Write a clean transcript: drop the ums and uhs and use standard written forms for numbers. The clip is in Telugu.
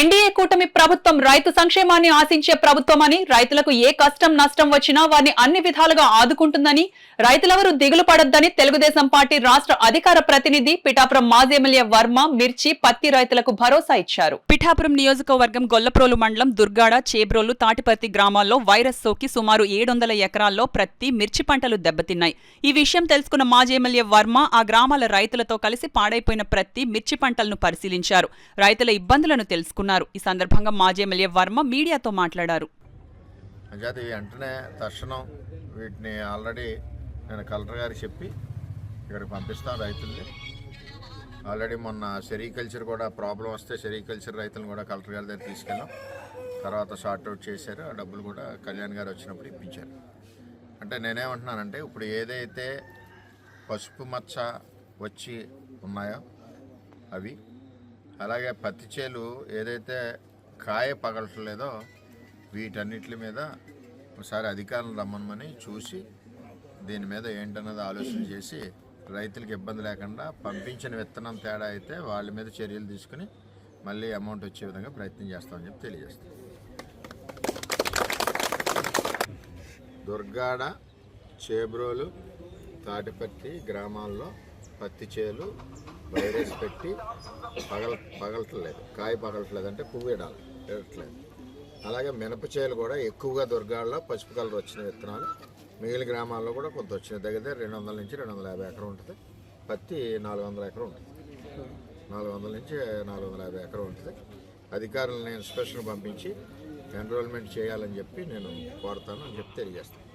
ఎన్డీఏ కూటమి ప్రభుత్వం రైతు సంక్షేమాన్ని ఆశించే ప్రభుత్వమని, రైతులకు ఏ కష్టం నష్టం వచ్చినా వారిని అన్ని విధాలుగా ఆదుకుంటుందని, రైతులెవరూ దిగులు పడొద్దని తెలుగుదేశం పార్టీ రాష్ట్ర అధికార ప్రతినిధి పిఠాపురం మాజీ ఎమ్మెల్యే వర్మ మిర్చి, పత్తి రైతులకు భరోసా ఇచ్చారు. పిఠాపురం నియోజకవర్గం గొల్లప్రోలు మండలం దుర్గాడ, చేబ్రోలు, తాటిపర్తి గ్రామాల్లో వైరస్ సోకి సుమారు 700 ఎకరాల్లో ప్రత్తి, మిర్చి పంటలు దెబ్బతిన్నాయి. ఈ విషయం తెలుసుకున్న మాజీ ఎమ్మెల్యే వర్మ ఆ గ్రామాల రైతులతో కలిసి పాడైపోయిన ప్రత్తి, మిర్చి పంటలను పరిశీలించారు. రైతుల ఇబ్బందులను తెలుసుకున్నారు. ఈ సందర్భంగా మాజీ ఎమ్మెల్యే వర్మ మీడియాతో మాట్లాడారు. వెంటనే తక్షణం వీటిని ఆల్రెడీ నేను కలెక్టర్ గారికి చెప్పి ఇక్కడికి పంపిస్తాను రైతుల్ని. ఆల్రెడీ మొన్న సెరికల్చర్ కూడా ప్రాబ్లం వస్తే సెరికల్చర్ రైతులను కూడా కలెక్టర్ గారి దగ్గర తీసుకెళ్ళాం. తర్వాత షార్ట్అవుట్ చేశారు. ఆ డబ్బులు కూడా కళ్యాణ్ గారు వచ్చినప్పుడు ఇప్పించారు. అంటే నేనేమంటున్నానంటే ఇప్పుడు ఏదైతే పసుపు మచ్చ వచ్చి ఉన్నాయో అవి, అలాగే పత్తి చేలు ఏదైతే కాయ పగలట్లేదో వీటన్నిటి మీద ఒకసారి అధికారులను రమ్మని చూసి దీని మీద ఏంటన్నది ఆలోచన చేసి రైతులకు ఇబ్బంది లేకుండా పంపించిన విత్తనం తేడా అయితే వాళ్ళ మీద చర్యలు తీసుకుని మళ్ళీ అమౌంట్ వచ్చే విధంగా ప్రయత్నం చేస్తామని చెప్పి తెలియజేస్తాం. దుర్గాడ, చేబ్రోలు, తాటిపర్తి గ్రామాల్లో పత్తి చేలు వైరస్ పెట్టి పగలట్లేదు, కాయ పగలట్లేదు, అంటే పువ్వు ఎడట్లేదు. అలాగే మినప చేలు కూడా ఎక్కువగా దుర్గాడలో పసుపు కలర్ వచ్చిన విత్తనాలు, మిగిలిన గ్రామాల్లో కూడా కొంత వచ్చినాయి. దగ్గర 200 నుంచి 250 ఎకరం ఉంటుంది. పత్తి 400 ఎకరం ఉంటుంది. 400 నుంచి 450 ఎకరం ఉంటుంది. అధికారులను ఇన్స్పెక్షన్ పంపించి ఎన్రోల్మెంట్ చేయాలని చెప్పి నేను కోరుతాను అని చెప్పి తెలియజేస్తాను.